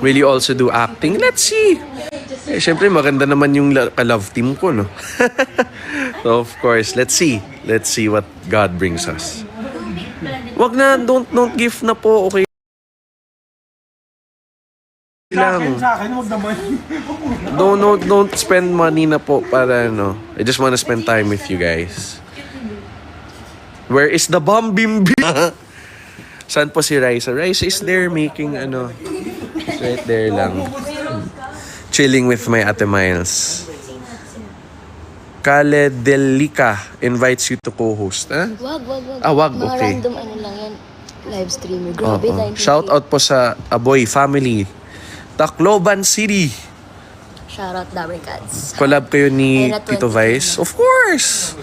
Will you also do acting? Let's see. Eh, syempre, maganda naman yung ka-love team ko, no? So, of course, let's see. Let's see what God brings us. Wag na, don't gift na po, okay? Lang. Sa akin, wag naman. Don't spend money na po para, no? I just wanna spend time with you guys. Where is the bomb, Bimbi? Saan po si Raisa? Raisa is there making, right there lang. Chilling with my Ate Miles. Kale Delica invites you to co-host. Huh? Wag. Wag, Mga okay. random lang yan. Live streamer. Grabe, Oo. Shout out po sa Aboy family. Tacloban City. Shout out Dabber Cats. Collab kayo ni Ayun na, Tito 20. Vice? Of course!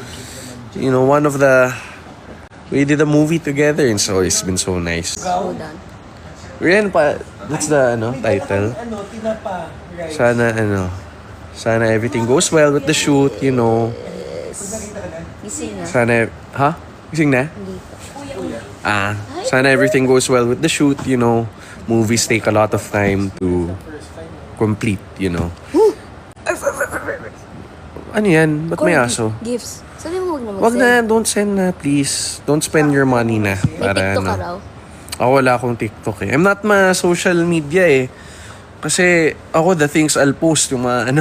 One of the... We did a movie together and so it's been so nice. Hold on. Rian pa... That's the, title. Tinapa. Right. Sana everything goes well with the shoot, Gising na. Sana... Ha? Gising na? Hindi pa. Sana everything goes well with the shoot, Movies take a lot of time to complete, Ano yan? Ba't may aso? Gifts. Sabi mo Wag wag na na, don't send na, please. Don't spend your money na. May TikTok ka raw. Wala akong TikTok eh. I'm not social media eh. Kasi ako, the things I'll post, yung mga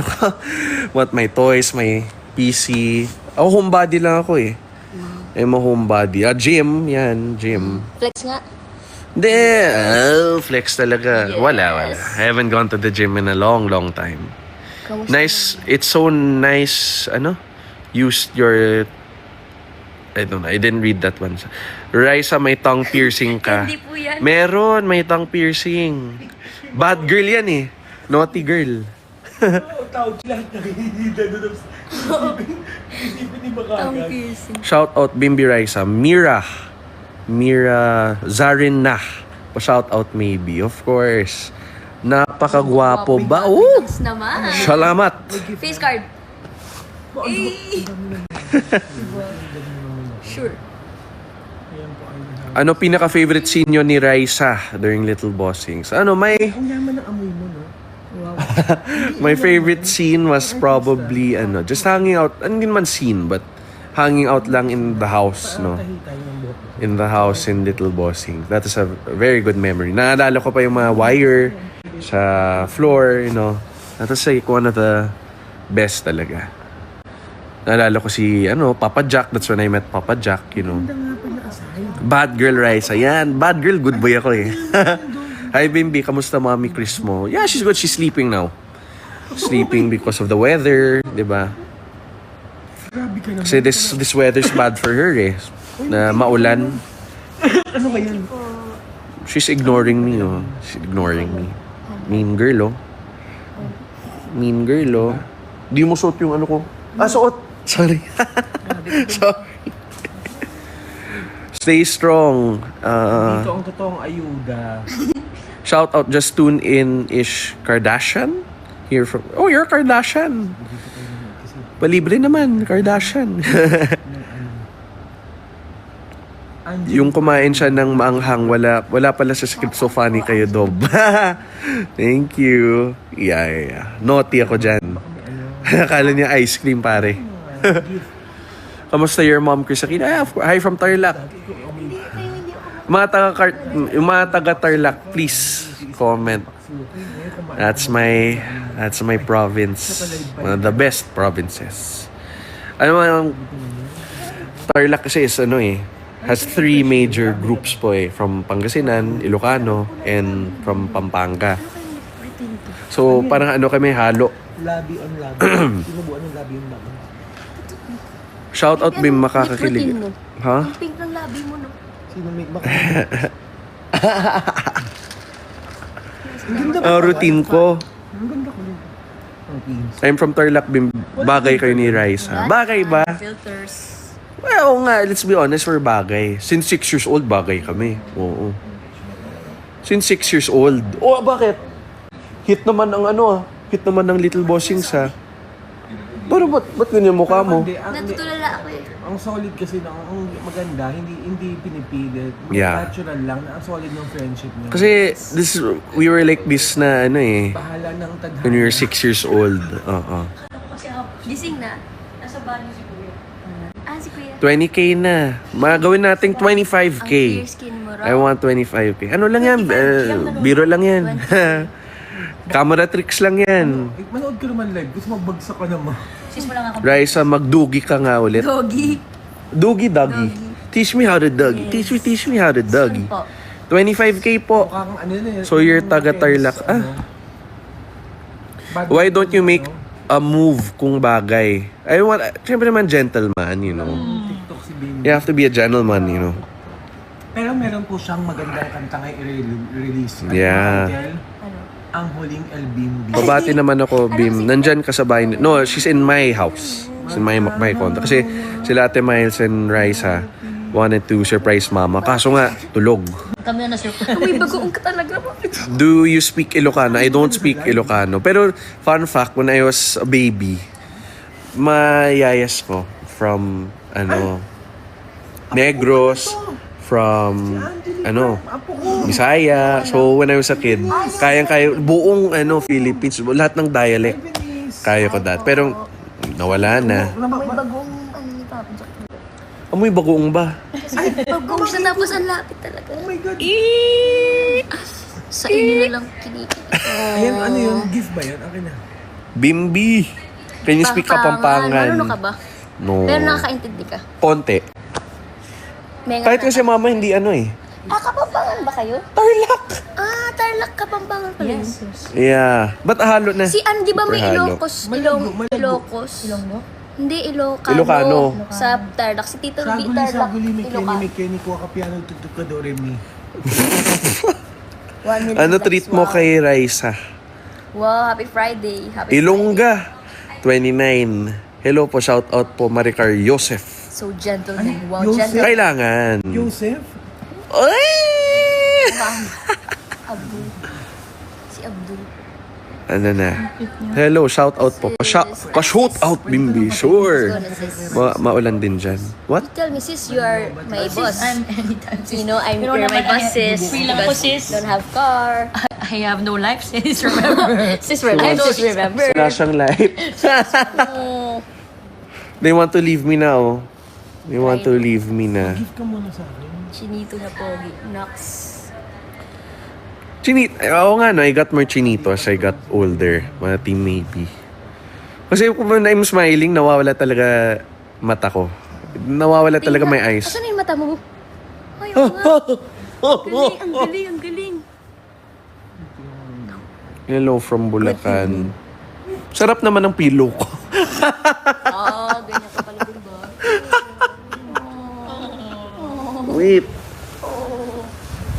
what my toys, my PC. Ako homebody lang ako eh. I'm a homebody. Gym, yan, gym. Flex nga. Hindi, flex talaga. Yes. Wala. I haven't gone to the gym in a long time. Kamusta Nice, it's so nice, used your... I don't know, I didn't read that one. Raisa, may tongue piercing ka. Hindi po yan. Meron, may tongue piercing. Bad girl yan eh. Naughty girl. Tawag sila nakikita doon. Isipin ni baka Ang agad. piercing. Shout out Bimbi Raisa. Mira Zarin na. Pa-shout out maybe, of course. Napakagwapo ba? Oh! Thanks naman. Salamat. Face card. Sure. Ano pinaka-favorite scene nyo ni Raisa during Little Bossings? May... Ang yaman ng amoy mo, no? Wow. My favorite scene was probably, just hanging out. Hindi naman scene, but hanging out lang in the house, no? Tahitay ng buhok mo. In the house in Little Bossing. That is a very good memory. Naalala ko pa yung mga wire sa floor, That was like one of the best talaga. Naalala ko si, Papa Jack. That's when I met Papa Jack, Ganda nga pala asay. Bad girl, Raisa. Yan. Bad girl, good boy ako eh. Hi, Bimbi. Kamusta, Mommy Chris mo? Yeah, she's good. She's sleeping now. Sleeping because of the weather, di ba? Grabe ka naman. Kasi this weather's bad for her eh. Na maulan. Ano ba yan? She's ignoring me, oh. She's ignoring me. Mean girl, oh. Mean girl, oh. Di mo suot yung ko. Suot! Sorry. Sorry. Stay strong. Dito ang totoong ayuda. Shout out, just tune in Ish Kardashian. Here from... Oh, you're Kardashian. Palibre naman, Kardashian. Yung kumain siya ng maanghang, wala pala sa script, so funny kayo, Dob. Thank you. Yeah. Naughty ako dyan. Akala niya ice cream, pare. Kamusta your mom, Chris Aquino? Hi from Tarlac. Yung mga taga Tarlac, please comment. That's my province. One of the best provinces. Tarlac kasi is has 3 major groups po from Pangasinan, Ilocano, and from Pampanga. So parang kami halo. Labi on labi. Tinubuan ng labi yung labi. Shout out Bim, makakakilig. Protein, no? Ha? Ang pink ng labi mo, no? Sino make baka? Ang ganda ba? Routine ko. Ang ganda ko rin. Ang pins. I'm from Tarlac, Bim. Bagay kayo ni Raisa. Bagay ba? Filters. Well, nga, let's be honest, we're bagay. Since 6 years old, bagay kami. Oo. Since 6 years old. Bakit? Hit naman ang Hit naman ng Little Bossings, ha? Pero ba't ganyan mukha mo? Hindi, Natutulala ako eh. ang solid kasi na ang maganda, hindi pinipilit. Yeah. Natural lang na ang solid ng friendship niya. Kasi we were like this na ano eh. Bahala ng tadhana. When we were 6 years old. Oo. Gising na. Nasa banyo si Kuya. Si Kuya. 20k na. Magawin nating 25k. Ang clear skin mo, I want 25k. Ano lang yan? Biro lang yan. Camera tricks lang yan. Manood ka naman live. Gusto magbagsak ka naman. Sis mo lang ako. Raisa, magdugi ka nga ulit. Doggy. Dugi, doggy. Teach me how to doggy. Teach me how to doggy. Po. 25k po. Mukhang ano yun eh. So you're taga-Tarlac. Why don't you make a move kung bagay? Siyempre naman gentleman, you know. TikTok si Bing. You have to be a gentleman, you know. Pero meron po siyang magandang kanta ngayon i-release. Ano Yeah. ang title? Ano? Ang huling album. Pabati naman ako, Bim. Nandyan ka sa bahay. No, she's in my house. She's in my condo. Kasi sila Ate Miles and Raisa wanted to surprise mama. Kaso nga, tulog. Kami na surprise. May bagoong ka talaga. Do you speak Ilocano? I don't speak Ilocano. Pero fun fact, when I was a baby, mayayas ko from, Negros, from, Bisaya. So, when I was a kid, kayang-kaya, buong, Philippines, lahat ng dialect, kaya ko that. Pero, nawala na. May bagoong ni Papa. Amoy bagoong ba? Bagoong siya tapos ang lapit talaga. Oh my God. Sa inyo na lang kinikilig. Ayan, ano yun? Gift ba yun? Akin na. Bimbi. Can you speak Kapampangan? Marunong ka ba? No. Pero nakakaintindi ka. Konti. Menga Kahit kasi mama hindi Kapampangan ba kayo? Tarlac. Tarlac Kapampangan pala. Yes. Yeah. Ba't halo na? Si di ba may Super halo. Ilocos? Ilonggo? Hindi, Ilocano. Ilocano. Sa Tarlac. Si Tito Ruby Tarlac. Saguli, may Ilocano. Kenny, kuha ka piano, tutok ka do, Remy. 1 million Ano likes. treat mo Wow. kay Raisa? Wow, happy Friday. Happy Ilongga. 29. Hello po, shout out po Maricar Yosef. Friday. So gentleman. Wow, Yosef? gentleman. Kailangan. Joseph? Ay! Abdul. Si Abdul. Ano na? Hello, shout out po. Pa-shout out, Bimbi. Sure. Maulan din dyan. What? Tell me, sis, you are my boss. I'm anytime, sis. You know, Pero you're my naman, boss, sis. free lang ako, Because sis. Don't have car. I have no life, sis. Remember? Sis, we're live, sis, remember? Wala siyang life. They want to leave me now. They want to leave me na. Gift ka muna sa akin. Chinito na pogi. Nox. Oo nga, no, I got more chinito as I got older. Mga teen maybe. Kasi when I'm smiling, nawawala talaga mata ko. Nawawala talaga my eyes. Asan na yung mata mo? Ay, oo nga. Galing, ang galing, ang galing. Hello from Bulacan. Sarap naman ng pillow ko. Ganyan ka pala din ba? Wait.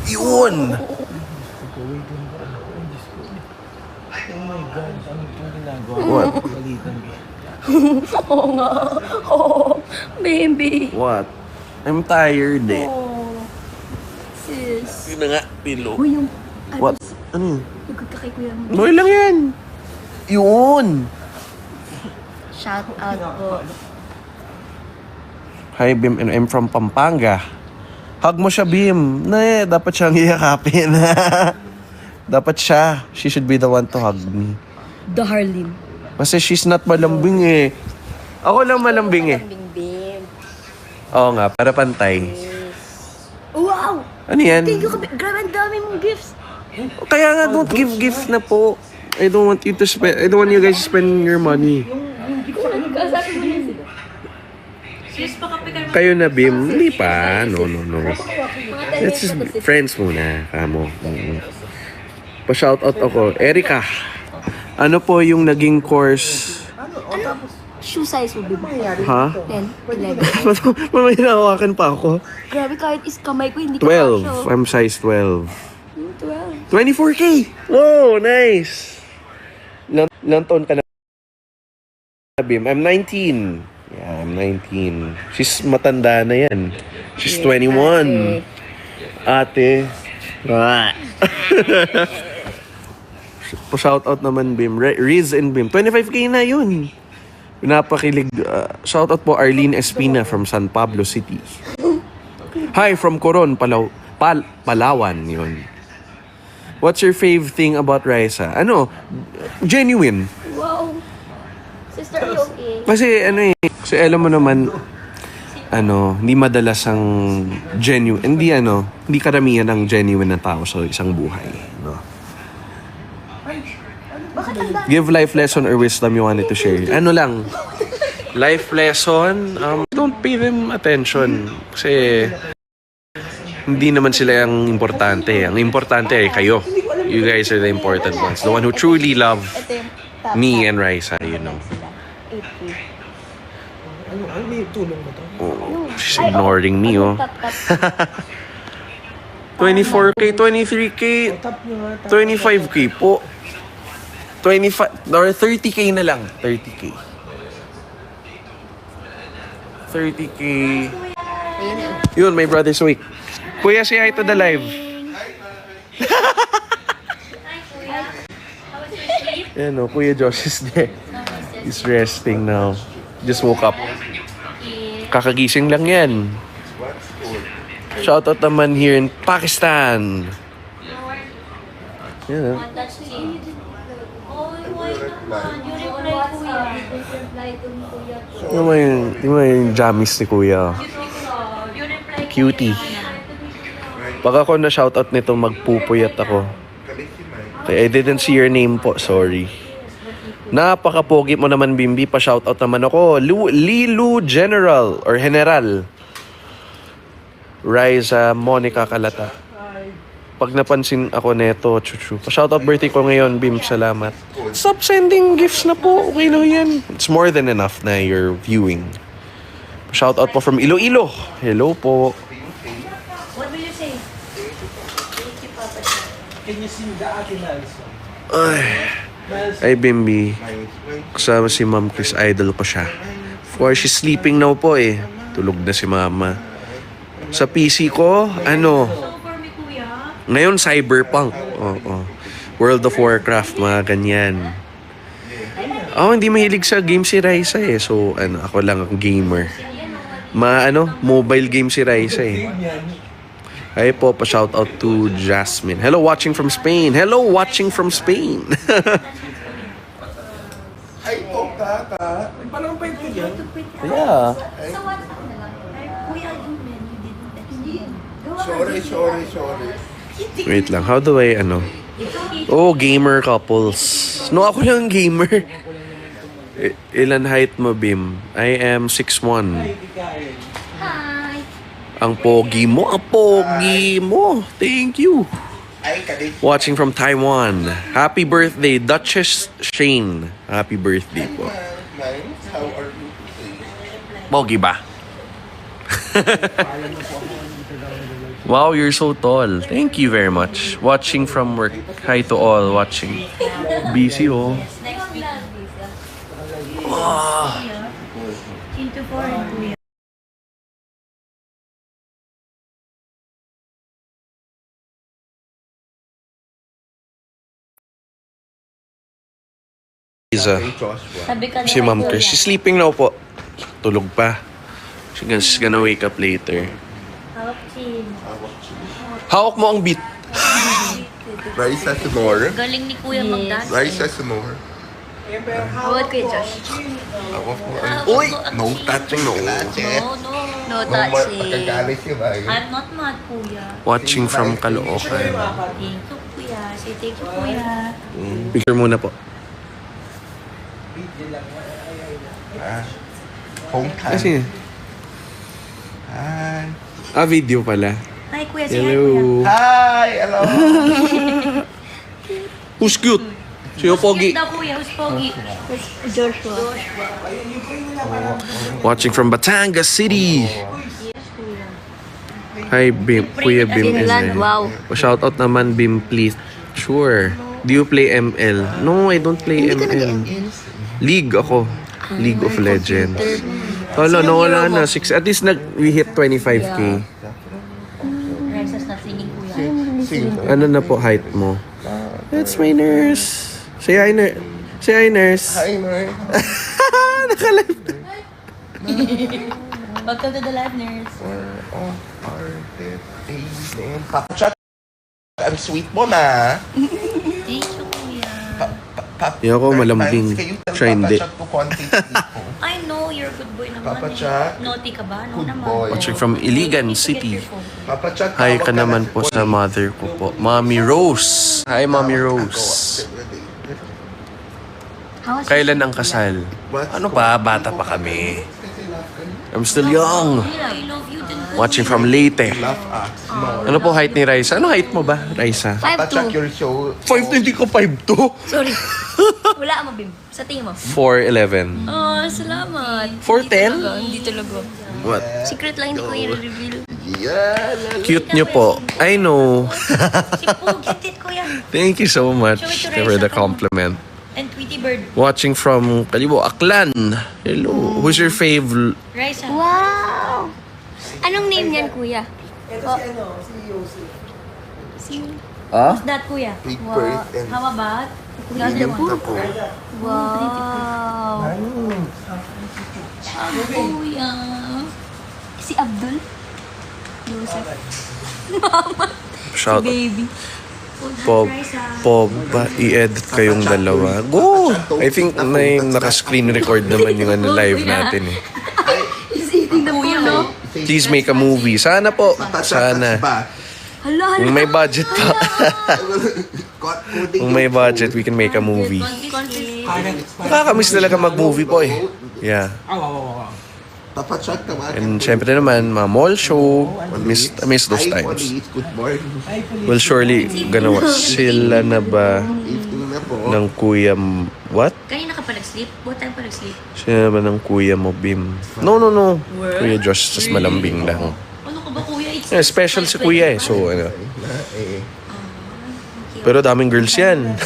Yun! Oh my God, ano itong ginagawa? What? Pagalitan ka. Oo nga. Oo. Baby. What? I'm tired eh. Sis. Yun na nga, pillow. Uy, yung... What? Ano yun? Lugod ka kay Kuya mo. Noy lang yan. Yun! Shout out po. Hi, Bim. And I'm from Pampanga. Hug mo siya, Bim. Dapat siyang iyakapin. Dapat siya. She should be the one to hug me. The Harlem. Kasi she's not malambing eh. Ako lang malambing eh. Bingbing. Oo nga, para pantay. Wow! Ano yan? Thank you, grabe ang dami mong gifts. Kaya nga, don't give gift na po. I don't want you to spend, I don't want you guys to spend your money. Kayo na, Bim? Hindi pa. No. Let's just be friends muna. Kamo. Pa-shoutout ako. Erika, ano po yung naging course? Shoe size mo, baby. Ha? 10, 11. Mamaya hinahawakan pa ako. Grabe, kahit is kamay ko, hindi ka 12. kasya. I'm size 12. 12. 24K! Wow, nice! Ilang taon ka na, Bim? I'm 19. Yeah, I'm 19. She's matanda na yan. She's 21. Ate. Pa-shoutout naman, Bim. Riz and Bim. 25K na yun. Pinapakilig. Shoutout po Arlene Espina from San Pablo City. Hi from Coron, Palawan. Yun. What's your fave thing about Raisa? Ano? Genuine. Wow. Sister, are you okay? Kasi alam mo naman, hindi madalas ang genuine, hindi karamihan ang genuine na tao sa isang buhay. No? Give life lesson or wisdom you wanted to share. Ano lang, life lesson, don't pay them attention. Kasi, hindi naman sila ang importante. Ang importante ay kayo. You guys are the important ones. The one who truly love me and Raisa, you know. Ano may tulong mo to? Oh, she's ignoring me, oh. 24K, 23K, Tap nyo nga. 25K po. 25 or 30K na lang. 30K. 30K. Yun, my brother's awake. Kuya, say hi to the live. Yan o, Kuya Josh is there. He's resting now. Just woke up. Kakagising lang yan. Shoutout naman here in Pakistan. Yan o. Di mo yung jammies ni Kuya. Cutie. Pag ako na shoutout nito, magpupuyat ako. Okay, I didn't see your name po, sorry. Napaka-pogi mo naman, Bimbi. Pa-shoutout naman ako. Lilu General or General. Raisa Monica Calata. Pag napansin ako neto, chuchu. Pa-shoutout birthday ko ngayon, Bim. Salamat. Stop sending gifts na po. Okay na yan. It's more than enough na you're viewing. Pa-shoutout po from Iloilo. Hello po. What will you say? Can you sing the Ate Nelson? Ay, Bimbi. Kasama si Ma'am Chris. Idol ko siya. Of course, she's sleeping now po eh. Tulog na si Mama. Sa PC ko, ngayon, Cyberpunk. Oo. World of Warcraft, mga ganyan. Hindi mahilig sa game si Raisa eh. So, ako lang ang gamer. Mobile game si Raisa eh. Ay po, pa-shoutout to Jasmine. Hello, watching from Spain. Hello, watching from Spain. Ay, kaka. Parang pwede ko yan. Yeah. Sorry. Wait lang, how do I, Oh, gamer couples. No, ako lang gamer. Ilan height mo, Bim? I am 6'1". Hi. Ang pogi mo, Thank you. Ay, kadit. Watching from Taiwan. Happy birthday, Duchess Shane. Happy birthday po. Nice. How are you today? Pogi ba? Wow, you're so tall. Thank you very much. Watching from work. Hi to all watching. Busy, oh. Next week. Ah. Into foreign, Kuya. Isa. Joshua. Sabi ka Si Ma'am Chris. She's sleeping now po. Tulog pa. She's gonna wake up later. Hawak mo ang beat. Raisa Sonor. Galing ni Kuya mag-dance. Raisa Sonor. Hawad kay Josh. Ako po. Uy! No touching, no. No, No touching. Pagkagalit siya ba? I'm not mad, Kuya. Watching from Caloocan. Thank you, Kuya. Say thank you, Kuya. Picture muna po. Home time. Kasi, Hi. video pala. Hi, Kuya. Say hi, Kuya. Hello. Hi! Hello! Who's cute? Sino pogi? Cute daw, Kuya. Who's pogi? Joshua. Watching from Batangas City. Hi, Bim. Kuya Bim is there. Wow. Shoutout naman, Bim, please. Sure. Do you play ML? No, I don't play ML. League ako. League of Legends. Wala na. At least we hit 25K. Rexa's not singing, Kuya. Ano na po height mo? That's my nurse. Say hi, nurse. Say hi, nurse. Hi, Mar. Naka-live. Welcome to the live, nurse. Papa Chat, ang sweet mo na. Thank you, kuya. Yung ako malambing. Siya hindi. Papa Chat ko konti dito. I know, you're a good boy naman. Papa eh. Chat. Naughty ka ba? No Good naman. boy. Watching from Iligan You need to City. get your phone. Papa Chat, Hi tawag ka naman na po si sa Boy. mother ko po. Mommy Rose. Hi, Mommy Rose. How was Kailan ang kasal? Ano pa? Bata pa kami. I'm still young. Yeah, I love you din. Watching from Leyte. Laugh us. Ano po height ni Raisa? Ano height mo ba, Raisa? Papa Chat, 5'2". you're so... 5'2", hindi ko 5'2". Sorry. Wala mo, Bim. Sa tingin mo. 4'11". Oh, salamat. 4'10"? Hindi talaga. What? Secret lang, hindi ko i-reveal. Yeah. Cute nyo po. I know. Si Pugit, kuya. Thank you so much Show it to for the Raisa. compliment. And Tweety Bird. Watching from Kalibo, Aklan. Hello. Who's your fave? Raisa. Wow! Anong name niyan, kuya? Si... Ah? Who's that, kuya? Big bird and... How about? The other one. po. Wow! Kuya. Si Abdul? Joseph. Shout out. Baby. Pob, ba, i-edit kayong dalawa. Go! I think may naka-screen record naman yung ano live natin eh. Kuya, no? Please make a movie. Sana po. Sana. Hala, Kung may budget pa. Kung may budget, we can make a movie. Nakakamiss talaga mag-movie po eh. Yeah. Papa Chat, tawagin And ko. syempre naman, mga mall show. Miss those Ay, times. Police, good morning. Well, surely, gonna watch. Sila na ba Evening na po. ng kuya what? Kanina ka pa nag-sleep? What time pa nag-sleep? Sila na ba ng kuya mo, Bim? No. Kuya Josh, just malambing lang. Ano ka ba, kuya? It's Yeah, special si kuya eh. So, ano. Eh, Pero daming girls yan.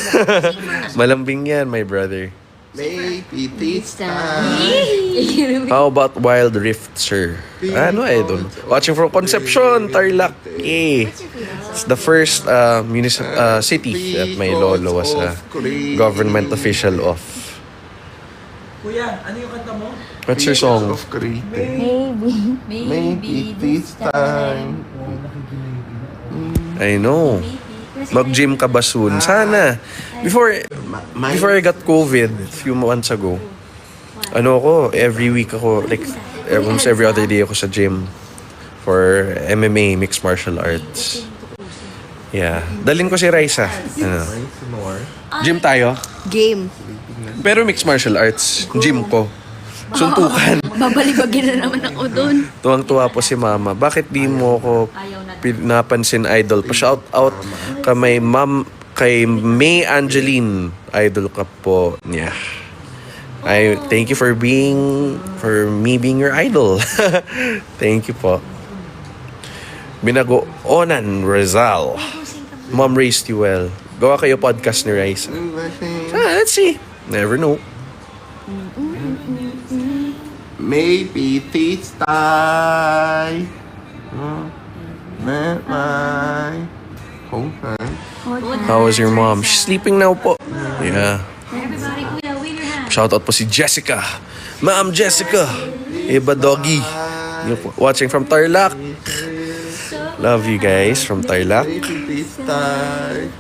Malambing yan, my brother. maybe this time. How about Wild Rift, sir? Ano, idol? Watching from Concepcion, Tarlac. Eh. It's the first city that my lolo was a government official of. Kuya, ano yung kanta mo? What's your song? Of Crete. Maybe. Maybe this time. I know. Mag-gym ka ba soon? Sana. Before I got COVID a few months ago, ano ko, every week ako, like, almost every other day ako sa gym for MMA, mixed martial arts. Yeah. Dalhin ko si Raisa. Ano. Gym tayo. Game. Pero mixed martial arts, gym ko. Suntukan. Babalibagin na naman ako doon. Tuwang-tuwa po si Mama. Bakit di mo ako pinapansin, idol? Pa-shout out kay May Angeline. Idol ka po niya. Thank you for me being your idol. Thank you po. Binagoonan Rizal. Mom raised you well. Gawa kayo podcast ni Raisa. Let's see. Never know. Maybe this time. How was your mom? She's sleeping now po. Yeah. Everybody, kuya, wave your hand. Shoutout po si Jessica. Ma'am Jessica. Iba doggy. Yun po. Watching from Tarlac. Love you guys from Tarlac. Maybe this time.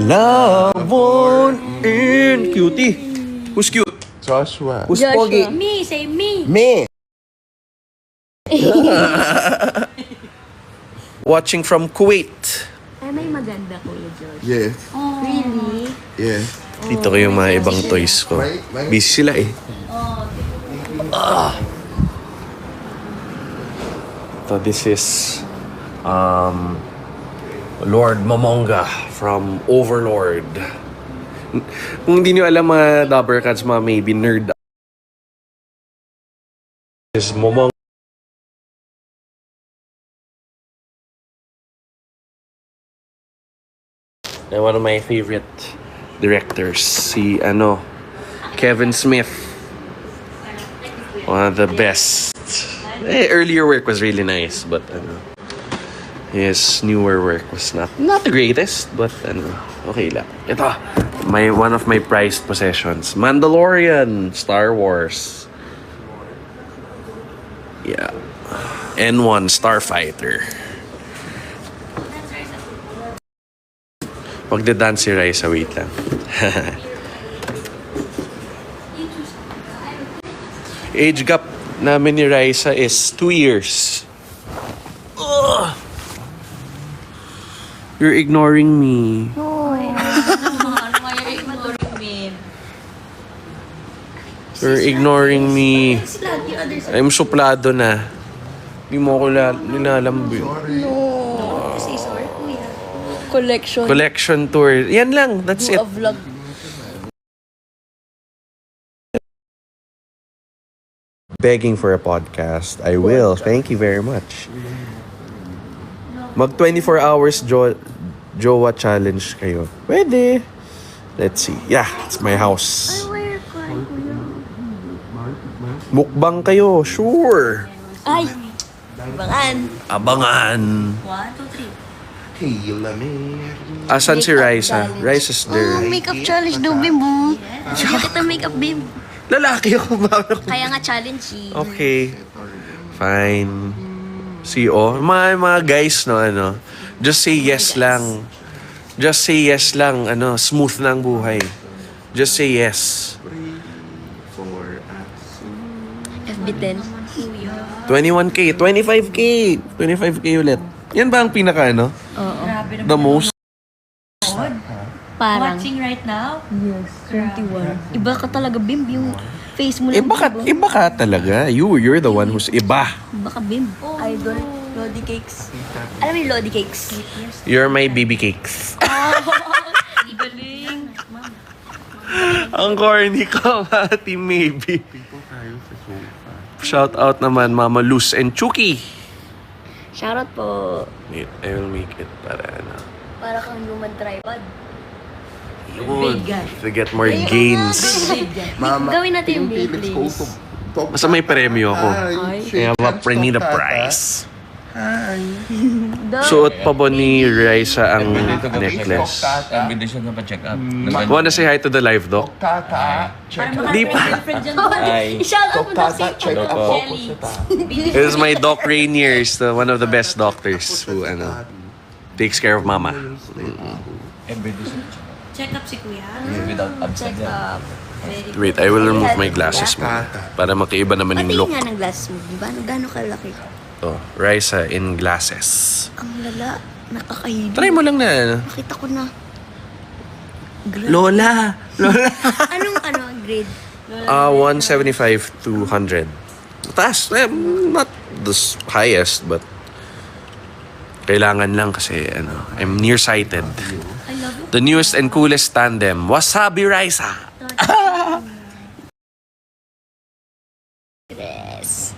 Love one in cutie. Who's cute? Joshua. Who's pogi? Me, say me. Me. Watching from Kuwait. Ay, may maganda, Kuya George. Yes. Really? Yes. Dito ko yung mga ibang toys ko. Busy sila eh. So this is Lord Momonga from Overlord. Kung hindi nyo alam mga Dabber Cats, mga maybe nerd. Is Momonga. One of my favorite directors, si Kevin Smith. One of the best. Earlier work was really nice, but his newer work was not the greatest, but okay lang. Ito, one of my prized possessions, Mandalorian, Star Wars. Yeah. N1 Starfighter. Magda-dance si Raisa. Wait lang. Age gap namin ni Raisa is 2 years. Ugh. You're ignoring me. You're ignoring me. I'm suplado na. Hindi mo ako nilalambing. Say sorry, kuya. Collection. Collection tour. Yan lang. That's Do it. a vlog. Begging for a podcast. I will. Thank you very much. Mag 24 hours Jowa challenge kayo. Pwede. Let's see. Yeah, it's my house. Where ka, kuya? Mukbang kayo. Sure. Ay! Bangan. Abangan. 1, 2, 3. Hey, lamig. Asan si Raisa? Raisa's there. Makeup challenge daw, Bim, mo. Hindi kita makeup, Bim. Lalaki ako. Kaya nga challenge eh. Okay. Fine. See, oh. Mga guys, no, ano. Just say yes lang. Just say yes lang. Ano, smooth na ang buhay. Just say yes. FB10. 21K, 25K, 25K ulit. Yan ba ang pinaka, ano? Oo. The most? Parang. Watching right now? Yes, 21. Iba ka talaga, Bim. Yung face mo lang. Iba ka talaga. You're the one who's iba. Iba ka, Bim. Idol. Lodi cakes. Alam mo yung Lodi Cakes? You're my baby cakes. Galing. Ang corny ko, Mati, maybe. Shout out naman, Mama Luz and Chucky. Shoutout po. Wait, I will make it para ano. Para kang human tripod. Yun, to get more gains. Gawin natin yung big Let's go place. to Basta may premyo ako. Hi. I need a prize. Suot pa ba ni Raisa ang necklace? Everyday siya napa-check up. Wanna say hi to the live doc? Tata, check up. Di pa. I-shoutout mo daw si Tata, check up ako Shelly. sa ta. This is my Doc Rainiers, one of the best doctors who takes care of mama. Everyday siya. Check up si kuya. Without absent Check yan. up. Very Wait, I will remove my glasses mo para makiiba naman yung Patingin look. nga ng glass mo, di ba? Gano'ng kalaki? Oh, Raisa in glasses. Ang lala. Nakakahilig. Try mo lang na. Nakita ko na. Lola! Lola! Anong grade? 175 to 100. Taas. Not the highest, but kailangan lang kasi I'm nearsighted. I love you. The newest and coolest tandem, Wasabi Raisa. Yes.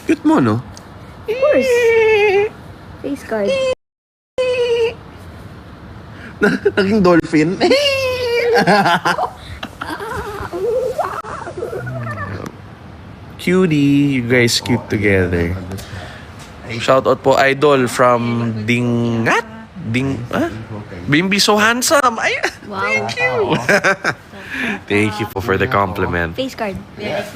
Cute mo, no? Of course. Face card. Naging dolphin. Cutie, you guys cute together. Shout out po idol from Dingat. Bimbi so handsome. Ay, Wow. thank you. Thank you po for the compliment. Face card. Yes.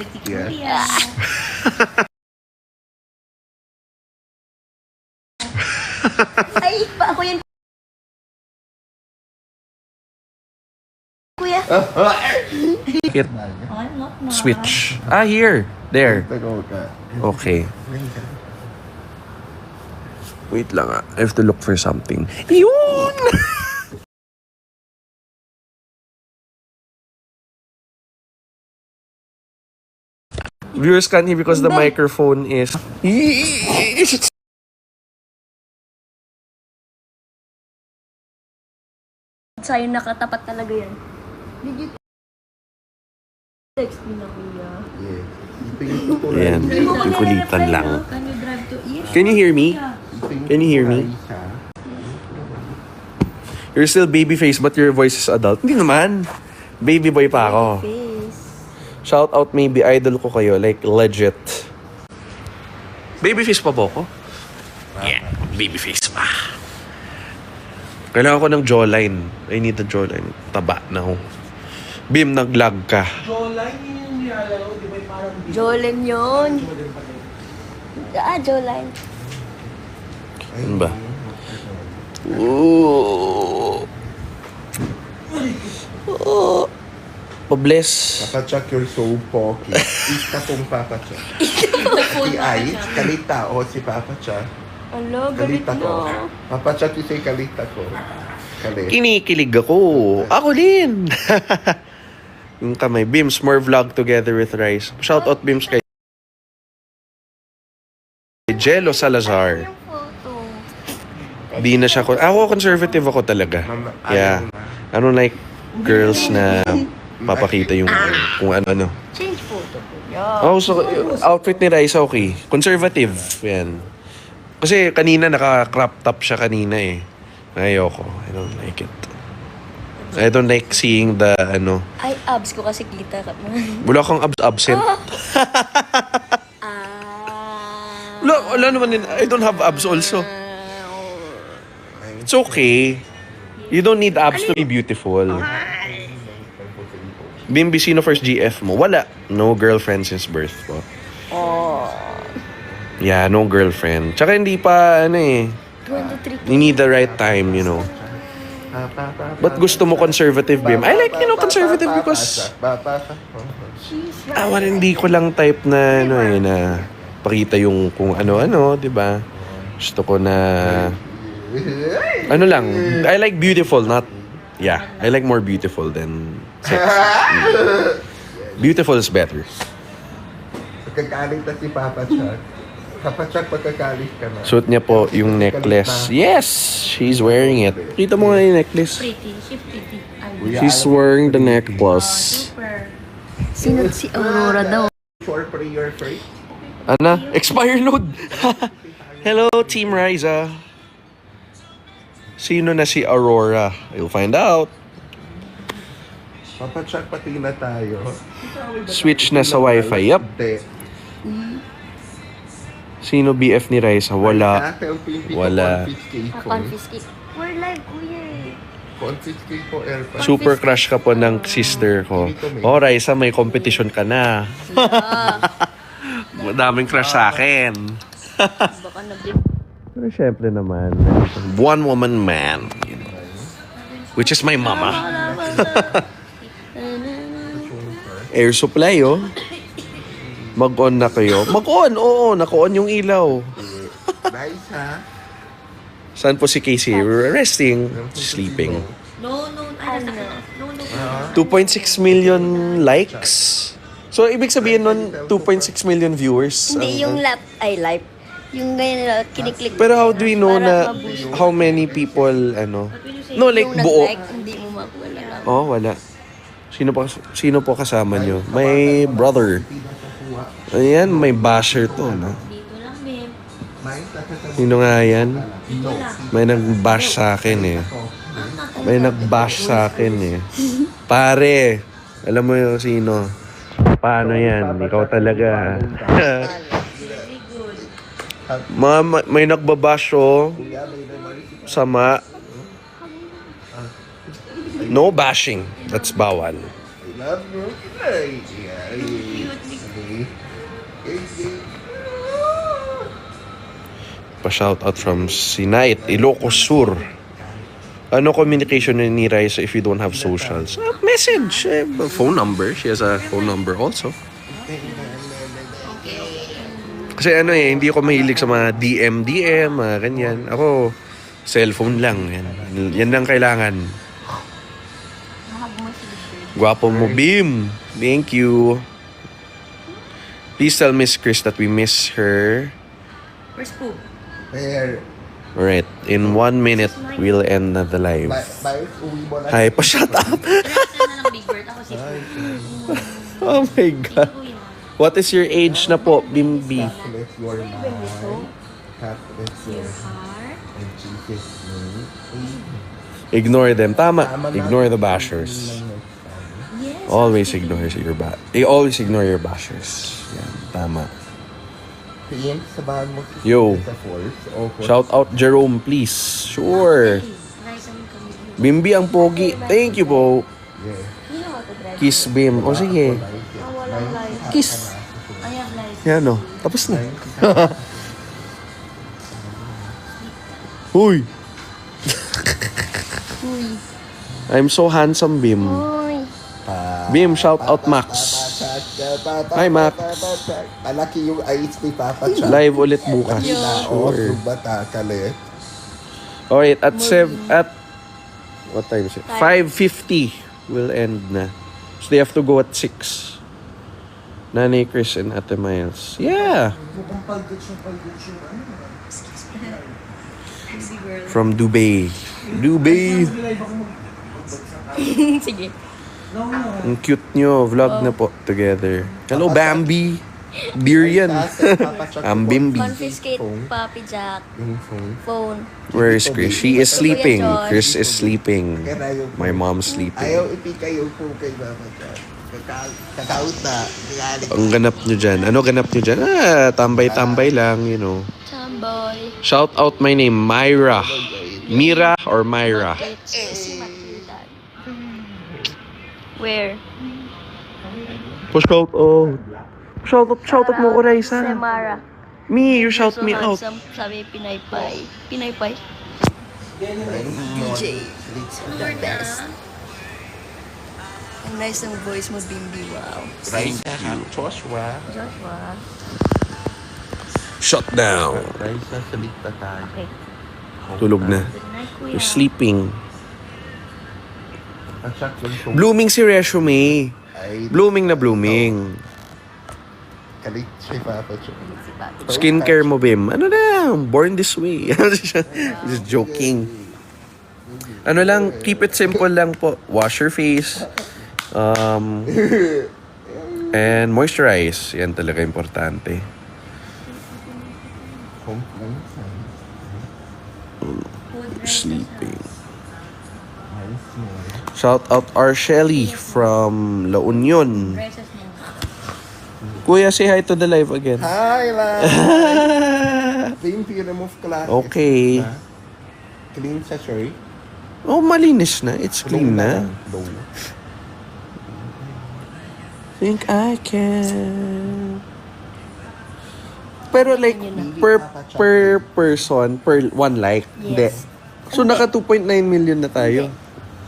Ay, pa ako yan. Kuya. Hit switch. Here. There. Okay. Wait lang I have to look for something. Yun! Viewers can't hear because the microphone is... Sa'yo nakatapat talaga yan. Did you text me na kuya? Ayan, yung kulitan lang. Can you drive to East? Can you hear me? Can you hear me? You're still baby face but your voice is adult. Hindi naman. Baby boy pa ako. Face. Shout out maybe idol ko kayo. Like legit. Baby face pa ba ako? Yeah, baby face pa. Kailangan ko ng jawline. I need the jawline. Taba na ako. Bim, nag-lag ka. Jawline yun yung nilalaro, di ba yung parang... Jolem yun. Jawline. Ano ba? Ooh. Oh. Pa-bless. Papa Chuck, you're so poky. Ika pong Papa Chuck. Si Ay, kalita. O, si Papa Chuck. Alo, galit Kalita ko. na. Papa Chuck, you say kalita ko. Kalit. Kinikilig ako. Ako din. Yung kamay. Bims, more vlog together with Rice. Shout out Bims kay Jello Salazar. Yung photo. Di na siya. Ako, conservative ako talaga. Mama, Yeah. ayaw I don't like girls na papakita yung kung ano-ano. Change photo po. Yeah. Oh, so outfit ni Raisa okay. Conservative. Yan. Kasi kanina naka-crop top siya kanina eh. Ayoko. I don't like it. I don't like seeing the ano. Ay, abs ko kasi kita ka. Wala kang absent. Wala naman din. I don't have abs also. It's okay. You don't need abs to be beautiful. Bimbi, sino first GF mo? Wala. No girlfriend since birth po. Yeah, no girlfriend. Tsaka hindi pa, ano eh. 23. You need the right time, you know. Ba't gusto mo conservative, Bim? I like, conservative because hindi ko lang type na, na pakita yung kung ano-ano, di ba? Gusto ko na, ano lang, I like beautiful, not, I like more beautiful than sex. Beautiful is better. Pagkakalit na si Papa Chuck. Papa Chuck, pagkakalit ka na. Suot niya po yung necklace. Yes! She's wearing it. Kita mo nga yung necklace. Pretty. She pretty. She's wearing the necklace. Super. Sino si Aurora daw? For prayer first. Ana? Expire load! Hello, Team Riza. Sino na si Aurora? You'll find out. Papa Chuck, pati na tayo. Switch na sa wifi. Yup. Hindi. Sino BF ni Riza? Wala. Wala. Confiscate. We're live, kuya eh. Confiscate po, airpad. Super crush ka po ng sister ko. Oh, Riza, may competition ka na. Madaming crush sa akin. Baka nag-blip. Pero syempre naman, one woman man. You know, which is my mama. Air supply, oh. Mag-on na kayo. Mag-on, oo. Naka-on yung ilaw. Nice, ha? Saan po si Casey? Resting. Sleeping. No. Ay, nasa No. 2.6 million likes. So, ibig sabihin nun, 2.6 million viewers. Hindi, yung live. Yung ganyan na kiniklik. Pero how do we know Para na ma-boost. how many people, ano? No, like Yung buo. nag-like, hindi mo makuha. Oh, wala. Sino po kasama nyo? My brother. Ayan, may basher to, no? Dito lang, Bim. Sino nga yan? May nag-bash sa akin, eh. May nag-bash sa akin, eh. Pare, alam mo yung sino? Paano yan? Ikaw talaga, ha? May nagbabash, oh. Sama. No bashing. That's bawal. Love you. Ay, Pa-shoutout from Sinait, Ilocos Sur. Ano communication ni Raisa if you don't have socials? Message. Phone number. She has a phone number also. Kasi hindi ako mahilig sa mga DM, mga ganyan. Ako, cellphone lang. Yan lang kailangan. Gwapo mo, Bim. Thank you. Please tell Miss Chris that we miss her. Where's Pooh? Fair. Alright, in 1 minute, we'll end the live. Bye, uwi mo na. Hi, pa-shut up. Rest na lang, Big Bird. Ako si Pooh. Oh my God. Kuya. What is your age na po, Bimbi? Bless your mind. God bless your Heart. in Jesus' name. Ignore them. Tama. Ignore the bashers. Yes. Always ignore always ignore your bashers. Yan, tama. Tingin, sabahan mo si Yo. sa force. O, Shout out Jerome, please. Sure. Rice ang kami. Bimbi ang pogi. Thank you po. yeah. Kiss Bim. O sige. Kiss. I have life. Yan o. Tapos na. Huy! I'm so handsome, Bim. Uy. Bim, shout out Max. Hi, Max. Malaki yung eyes ni Papa Chuck. Live ulit bukas. Sure. Sure. Bata kalit. Oh, wait, at what time is it? 5:50 will end na. So they have to go at 6. Nanay Chris and Ate Miles. Yeah. From Dubai. Dubai. Sige. Ang cute nyo. Vlog na po together. Hello, Bambi. Dear yan. Ang Bimbi. Confiscate Papi Jack. Yung phone. Phone. Where is Chris? She is sleeping. Josh. Chris is sleeping. My mom's sleeping. Ayaw ipika yung phone kay Papa Chuck. Kakaut na. Ang ganap nyo dyan. Ano ganap nyo dyan? Tambay-tambay lang, you know. Chamboy. Shout out my name, Myra. Mira or Myra? Si Matilda. Where? Shout out. Shout out mo ko, Raisa. Samara. Me, you shout me out. Handsome, sabi Pinaypay. Pinaypay? DJ. The best. Ang nice ng voice mo, Bimbi. Wow. Raisa at Joshua. Joshua. Shut down. Raisa, salit na tayo. Okay. Tulog na. Good night, kuya. You're sleeping. At Chuck yung phone. Blooming si resume. Ay, Blooming na blooming. kalit si Papa Chuck. Si Papi. Skincare mo, Bim. Ano na? Born this way. Just joking. Ano lang, keep it simple lang po. Wash your face. And moisturize. Yan talaga importante. Sleeping. Shout out Arsheli from La Union. Kuya, say hi to the live again. Hi, love! Bimbi, remove glasses. Okay. Clean sa shirt. Oh, malinis na. It's clean na. Low. Think I can. Pero like, per person, per one like. Hindi. Yes. So, naka 2.9 million na tayo.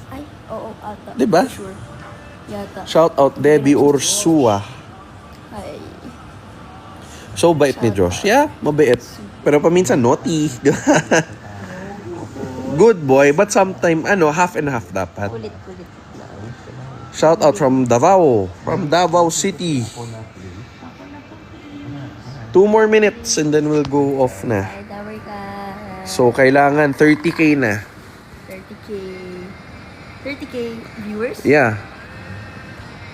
Ay, oo, ata. Diba? Sure. Yata. Shout out Debbie Ursua. Ay. So, bait ni Josh. Yeah, mabait. Pero paminsan, naughty. Good boy, but sometime, half and half dapat. Kulit-kulit lang. Shout out from Davao. From Davao City. 2 more minutes and then we'll go off na. Ay, tower ka. So, kailangan 30K na. 30K. 30K viewers? Yeah.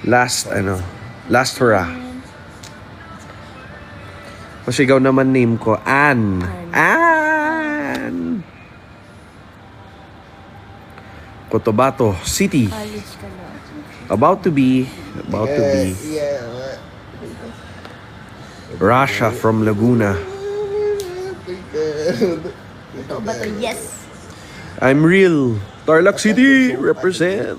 Last hurrah. Pasigaw naman name ko, Ann. Ann! Cotabato City. College ka na. About to be. Yeah. Rasha from Laguna. Ito ba to? Yes. I'm real. Tarlac City, represent.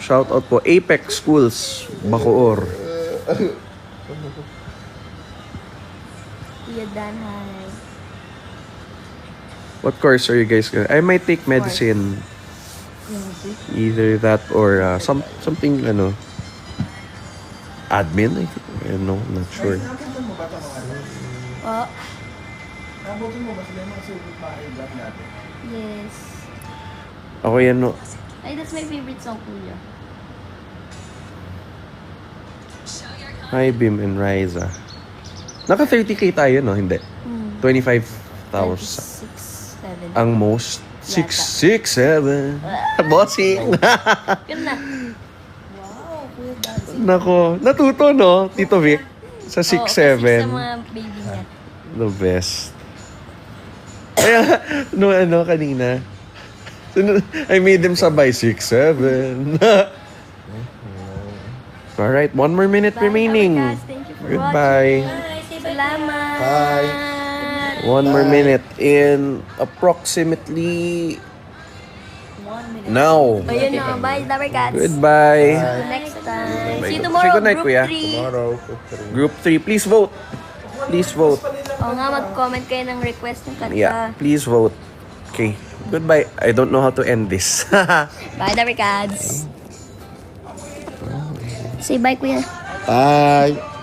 Shout out po, Apex Schools, Bacoor. Kuya Dan, hi. What course are you guys gonna? I might take medicine. Either that or something, admin, I think. I don't know, I'm not sure. Oh, Nabutin mo ba sila yung mga sulit bahay vlog natin? yes. Ako yan, no. Ay, that's my favorite song, Kuya. Hi, Bim and Riza. Naka 30K tayo, no? Hindi. 25,000. 6, 7. Ang most. 6, 7. Bossing. Yun na. Wow, Kuya Dan. Nako, natuto, no? Tito Vic. Sa 6, Oo, kasi 7. sa mga baby niya. The best. Kaya, kanina. I made them sabay 6, 7. Alright, 1 more minute Bye, remaining. Kawakas. Thank you for Goodbye. watching. Salamat. Bye. 1 more minute in approximately 1 minute. now. Ayun na. Bye, Lover Cats. Goodbye. See you next time. Bye. See you tomorrow, Say good night, group Kuya. 3. Tomorrow. Group 3, please vote. Please vote. Oo nga, mag-comment kayo ng request ng kanta. Yeah, please vote. Okay, goodbye. I don't know how to end this. Bye, the regards. Say bye, kuya. Bye!